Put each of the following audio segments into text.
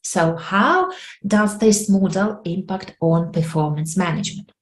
So how does this model impact on performance management?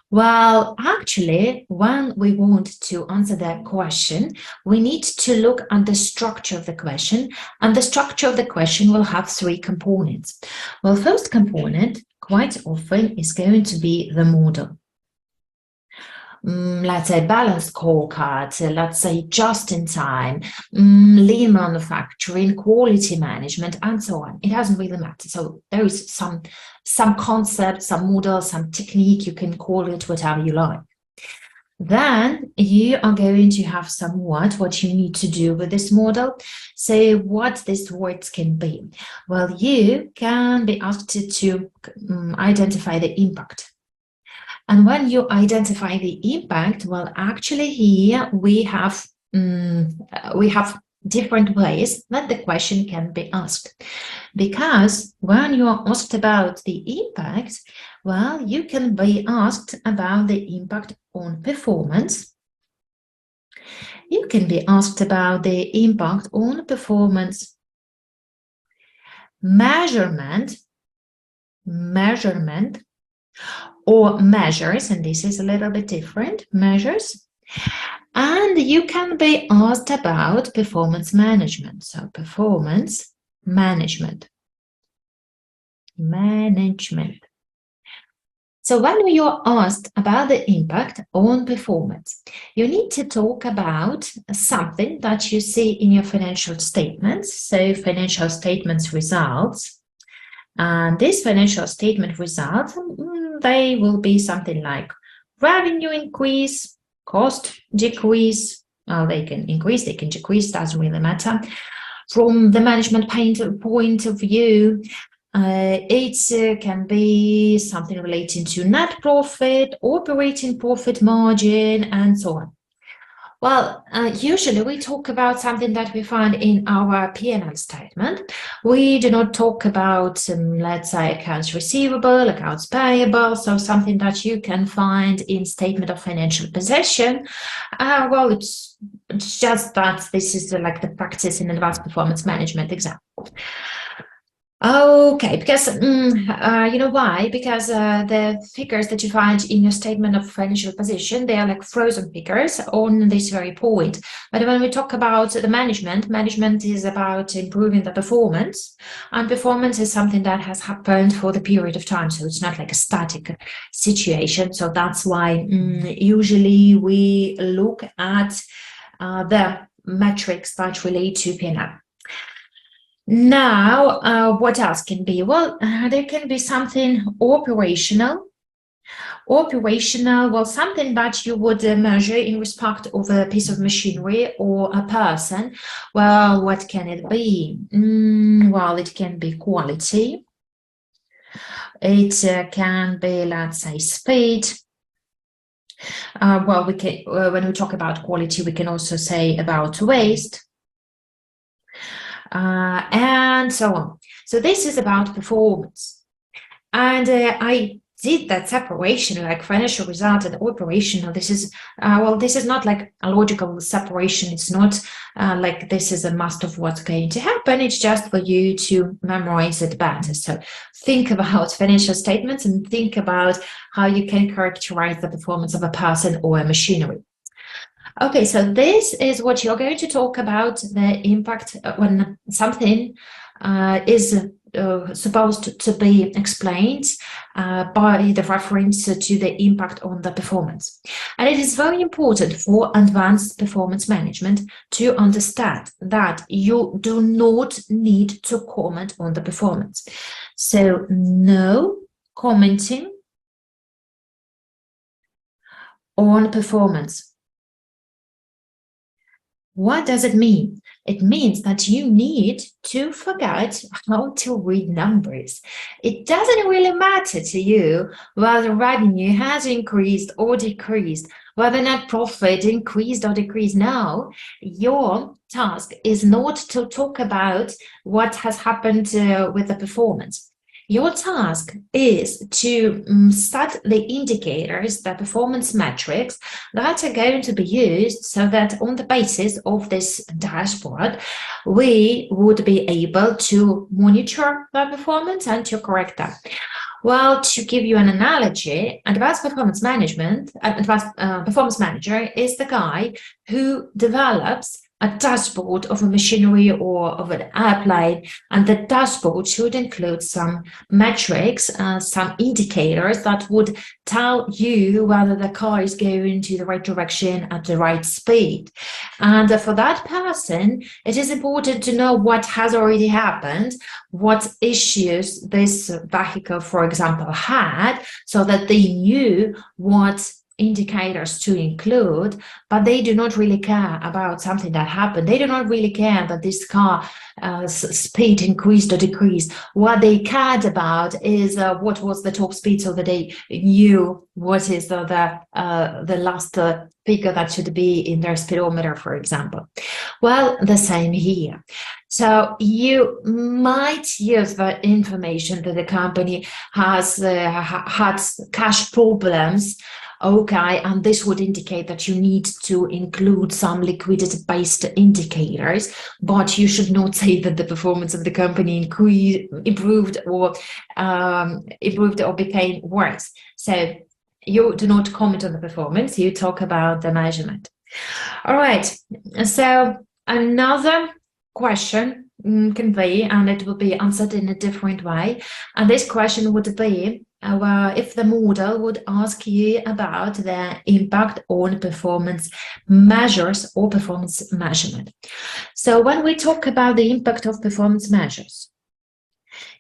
Well, actually, when we want to answer that question, we need to look at the structure of the question, and the structure of the question will have three components. Well, first component quite often is going to be the model. Let's say balanced scorecard, let's say just in time, lean manufacturing, quality management, and so on. It doesn't really matter. So there is some concept, some model, some technique, you can call it whatever you like. Then you are going to have somewhat what you need to do with this model. So what these words can be. Well, you can be asked to identify the impact. And when you identify the impact, well, actually here we have different ways that the question can be asked. Because when you are asked about the impact, well, you can be asked about the impact on performance. You can be asked about the impact on performance measurement, or measures, and this is a little bit different, measures. And you can be asked about performance management. So performance management. So when you're asked about the impact on performance, you need to talk about something that you see in your financial statements. So financial statements results. And these financial statement results, they will be something like revenue increase, cost decrease. They can increase, they can decrease, doesn't really matter. From the management point of view, it can be something relating to net profit, operating profit margin, and so on. Well, usually we talk about something that we find in our P&L statement. We do not talk about, let's say, accounts receivable, accounts payable, so something that you can find in statement of financial position. Well, it's just that this is like the practice in advanced performance management exam. Okay, because you know why? Because the figures that you find in your statement of financial position, they are like frozen figures on this very point. But when we talk about the management is about improving the performance, and performance is something that has happened for the period of time. So it's not like a static situation. So that's why usually we look at the metrics that relate to P&L. Now, what else can be? Well, there can be something operational. Well, something that you would measure in respect of a piece of machinery or a person. Well, what can it be? Well, it can be quality. It can be, let's say, speed. Well, we can, when we talk about quality, we can also say about waste. And so on. So this is about performance. And I did that separation, like financial result and operational. This is, well, this is not like a logical separation. It's not like this is a must of what's going to happen. It's just for you to memorize it better. So think about financial statements and think about how you can characterize the performance of a person or a machinery. Okay, so this is what you're going to talk about, the impact when something is supposed to be explained by the reference to the impact on the performance. And it is very important for advanced performance management to understand that you do not need to comment on the performance. So no commenting on performance. What does it mean? It means that you need to forget how to read numbers. It doesn't really matter to you whether revenue has increased or decreased, whether net profit increased or decreased. No, your task is not to talk about what has happened with the performance. Your task is to set the indicators, the performance metrics that are going to be used so that on the basis of this dashboard, we would be able to monitor the performance and to correct that. Well, to give you an analogy, advanced performance manager is the guy who develops a dashboard of a machinery or of an airplane, and the dashboard should include some metrics, some indicators that would tell you whether the car is going to the right direction at the right speed. And for that person, it is important to know what has already happened, what issues this vehicle, for example, had, so that they knew what indicators to include, but they do not really care about something that happened. They do not really care that this car speed increased or decreased. What they cared about is what was the top speed, so that they knew what is the last figure that should be in their speedometer, for example. Well, the same here. So you might use the information that the company has had cash problems. Okay, and this would indicate that you need to include some liquidity-based indicators, but you should not say that the performance of the company improved or became worse. So you do not comment on the performance, you talk about the measurement. All right, so another question can be, and it will be answered in a different way, and this question would be, if the model would ask you about the impact on performance measures or performance measurement. So when we talk about the impact of performance measures,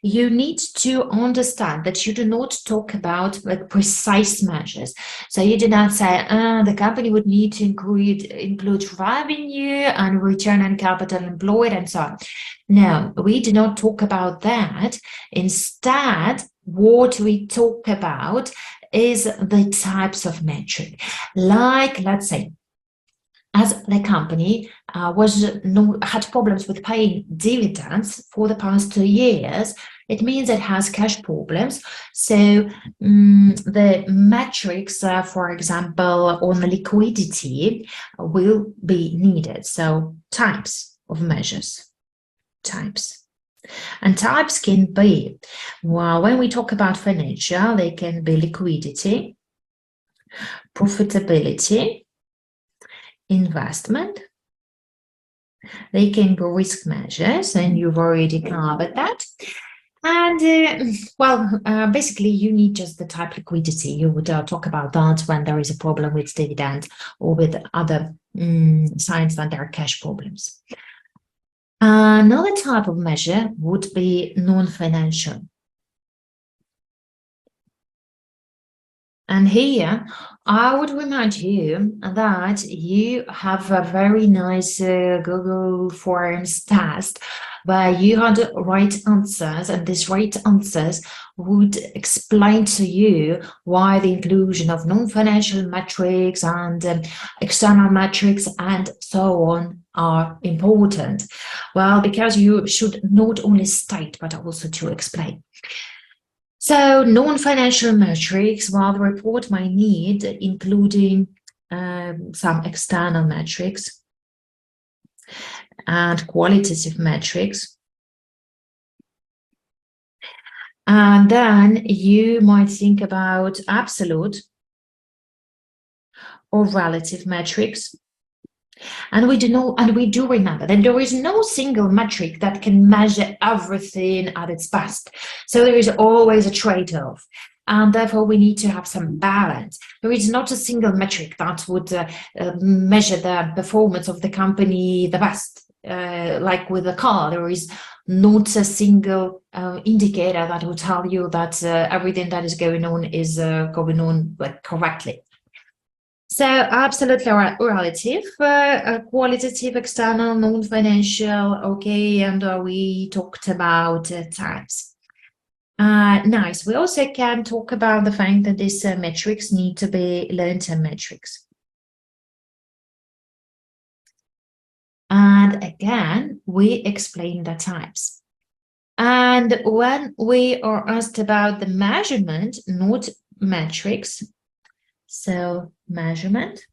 you need to understand that you do not talk about precise measures. So you do not say the company would need to include revenue and return on capital employed and so on. No, we do not talk about that. Instead, what we talk about is the types of metric. Like, let's say, as the company had problems with paying dividends for the past 2 years, it means it has cash problems. So the metrics, for example, on the liquidity will be needed. So types of measures, types. And types can be, well, when we talk about financial, they can be liquidity, profitability, investment. They can be risk measures, and you've already covered that. And basically, you need just the type liquidity. You would talk about that when there is a problem with dividend or with other signs that there are cash problems. Another type of measure would be non-financial. And here, I would remind you that you have a very nice Google Forms test where you had right answers, and these right answers would explain to you why the inclusion of non-financial metrics and external metrics and so on are important. Well, because you should not only state, but also to explain. So non-financial metrics, while the report might need, including some external metrics and qualitative metrics. And then you might think about absolute or relative metrics. And we do remember that there is no single metric that can measure everything at its best. So there is always a trade-off. And therefore, we need to have some balance. There is not a single metric that would measure the performance of the company the best. Like with a car, there is not a single indicator that will tell you that everything that is going on is going on correctly. So absolutely relative, qualitative, external, non-financial, okay, and we talked about types. Nice. We also can talk about the fact that these metrics need to be long-term metrics. And again, we explain the types. And when we are asked about the measurement, not metrics, so measurement,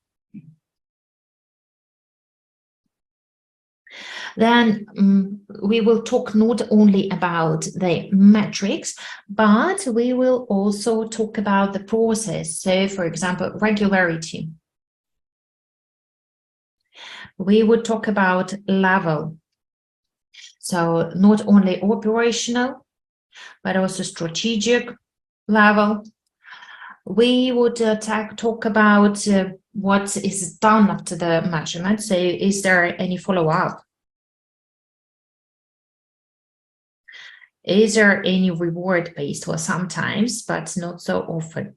then we will talk not only about the metrics, but we will also talk about the process. So, for example, regularity. We would talk about level. So not only operational, but also strategic level. We would talk about what is done after the measurement. So is there any follow-up? Is there any reward based? Well, sometimes, but not so often.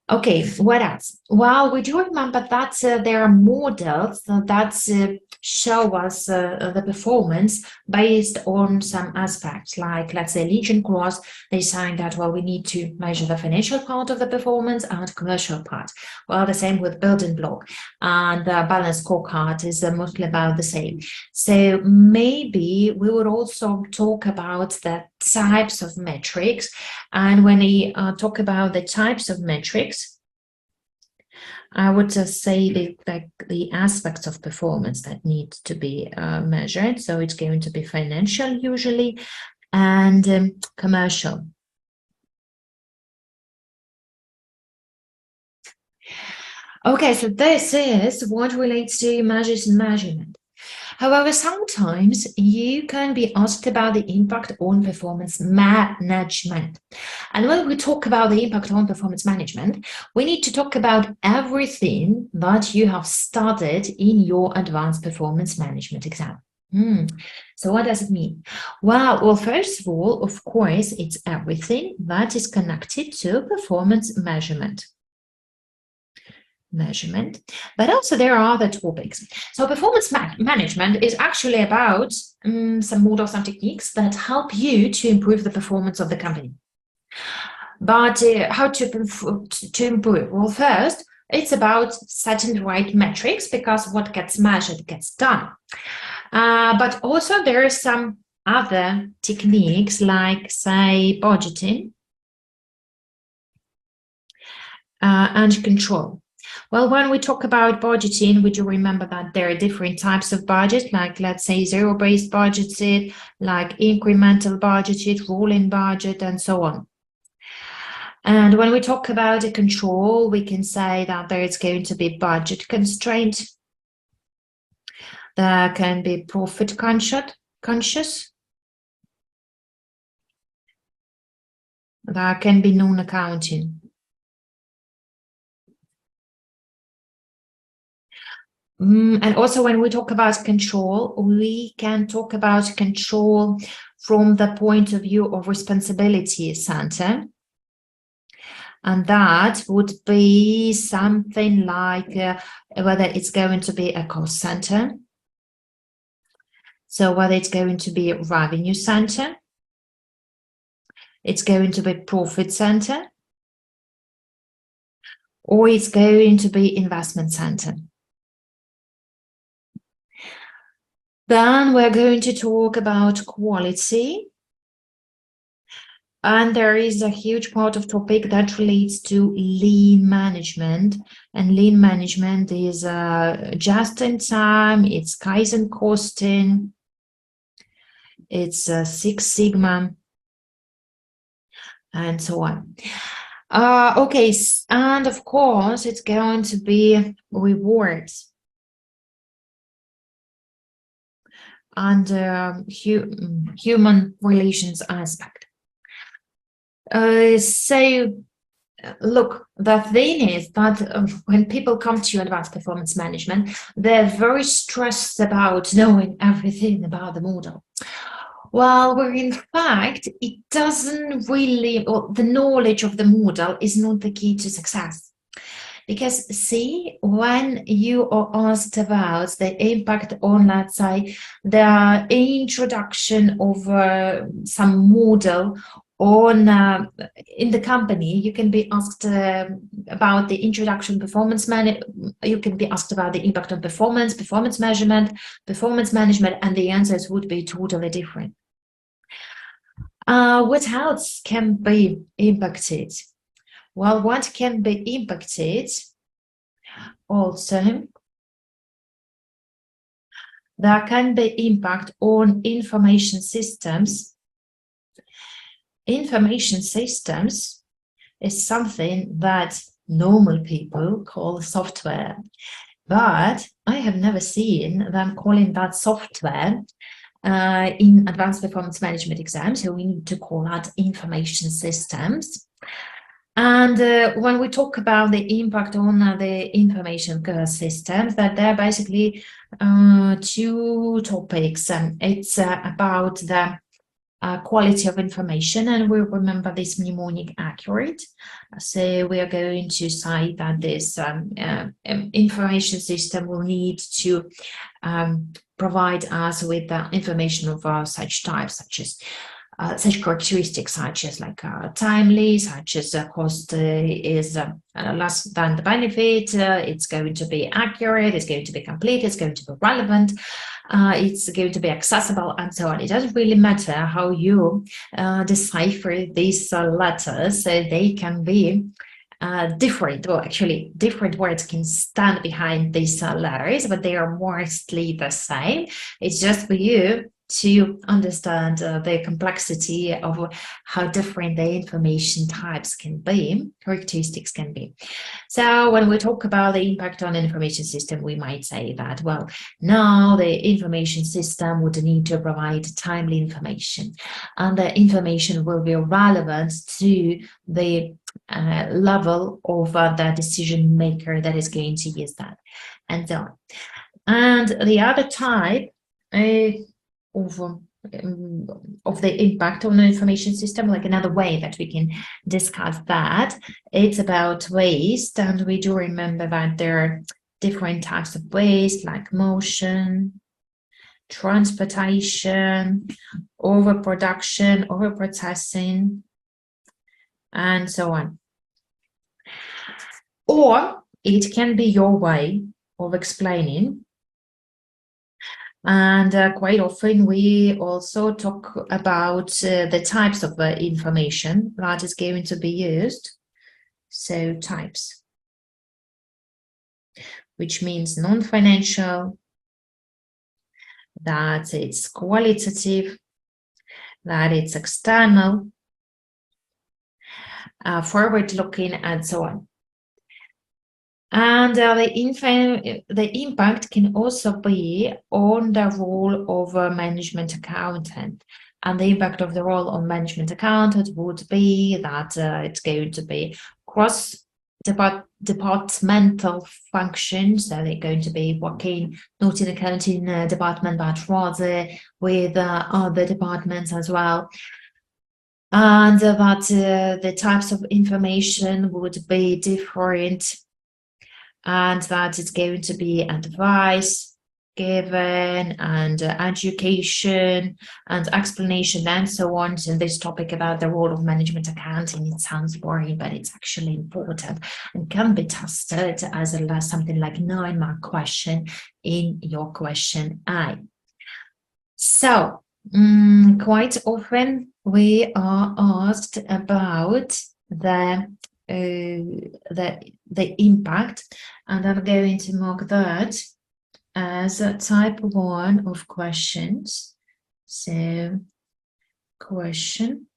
Okay, what else? Well, we do remember that there are models that show us the performance based on some aspects, like, let's say, Legion Cross. They saying that, well, we need to measure the financial part of the performance and commercial part. Well, the same with building block, and the balance scorecard is mostly about the same. So maybe we would also talk about the types of metrics, and when we talk about the types of metrics, I would just say the aspects of performance that need to be measured. So it's going to be financial usually, and commercial. Okay, so this is what relates to measures and measurement. However, sometimes you can be asked about the impact on performance management. And when we talk about the impact on performance management, we need to talk about everything that you have studied in your advanced performance management exam. So what does it mean? Well, first of all, of course, it's everything that is connected to performance measurement, but also there are other topics. So performance management is actually about some models and techniques that help you to improve the performance of the company. But how to improve? Well, first, it's about setting the right metrics, because what gets measured gets done. But also there are some other techniques, like, say, budgeting and control. Well, when we talk about budgeting, we do remember that there are different types of budget, like, let's say, zero-based budgeted, like incremental budgeted, rolling budget, and so on. And when we talk about a control, we can say that there is going to be budget constraint. There can be profit conscious. There can be non-accounting. And also, when we talk about control, we can talk about control from the point of view of responsibility center. And that would be something like whether it's going to be a cost center, so whether it's going to be a revenue center, it's going to be profit center, or it's going to be investment center. Then we're going to talk about quality. And there is a huge part of topic that relates to lean management. And lean management is just in time, it's Kaizen costing, it's Six Sigma, and so on. Okay, and of course, it's going to be rewards and human relations aspect. So look, the thing is that when people come to advanced performance management, they're very stressed about knowing everything about the model. Well, where in fact, it doesn't really, or the knowledge of the model is not the key to success. Because see, when you are asked about the impact on, let's say, the introduction of some model on in the company, you can be asked about the introduction performance you can be asked about the impact on performance measurement, performance management, and the answers would be totally different. What else can be impacted? Well, what can be impacted also, there can be impact on information systems. Information systems is something that normal people call software, but I have never seen them calling that software in advanced performance management exams, so we need to call that information systems. And when we talk about the impact on the information systems, that they're basically two topics. It's about the quality of information, and we remember this mnemonic accurate. So we are going to say that this information system will need to provide us with the information of such types, such as such characteristics, such as like timely, such as cost is less than the benefit, it's going to be accurate, it's going to be complete, it's going to be relevant, it's going to be accessible, and so on. It doesn't really matter how you decipher these letters, so they can be different, or actually different words can stand behind these letters, but they are mostly the same. It's just for you to understand the complexity of how different the information types can be, characteristics can be. So when we talk about the impact on information system, we might say that, well, now the information system would need to provide timely information, and the information will be relevant to the level of the decision maker that is going to use that, and so on. And the other type of the impact on the information system, like another way that we can discuss that, it's about waste. And we do remember that there are different types of waste, like motion, transportation, overproduction, overprocessing, and so on. Or it can be your way of explaining. And quite often we also talk about the types of information that is going to be used. So types, which means non-financial, that it's qualitative, that it's external, forward-looking, and so on. And the impact can also be on the role of a management accountant. And the impact of the role of management accountant would be that it's going to be cross-departmental functions. So they're going to be working not in the accounting department, but rather with other departments as well. And that the types of information would be different, and that it's going to be advice given, and education and explanation, and so on. So this topic about the role of management accounting, it sounds boring, but it's actually important and can be tested as something like 9-mark question in your question A. So quite often we are asked about the impact, and I'm going to mark that as a type 1 of questions. So question,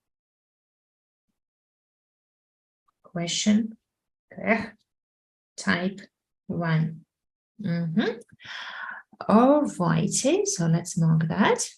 type 1. All righty, so let's mark that.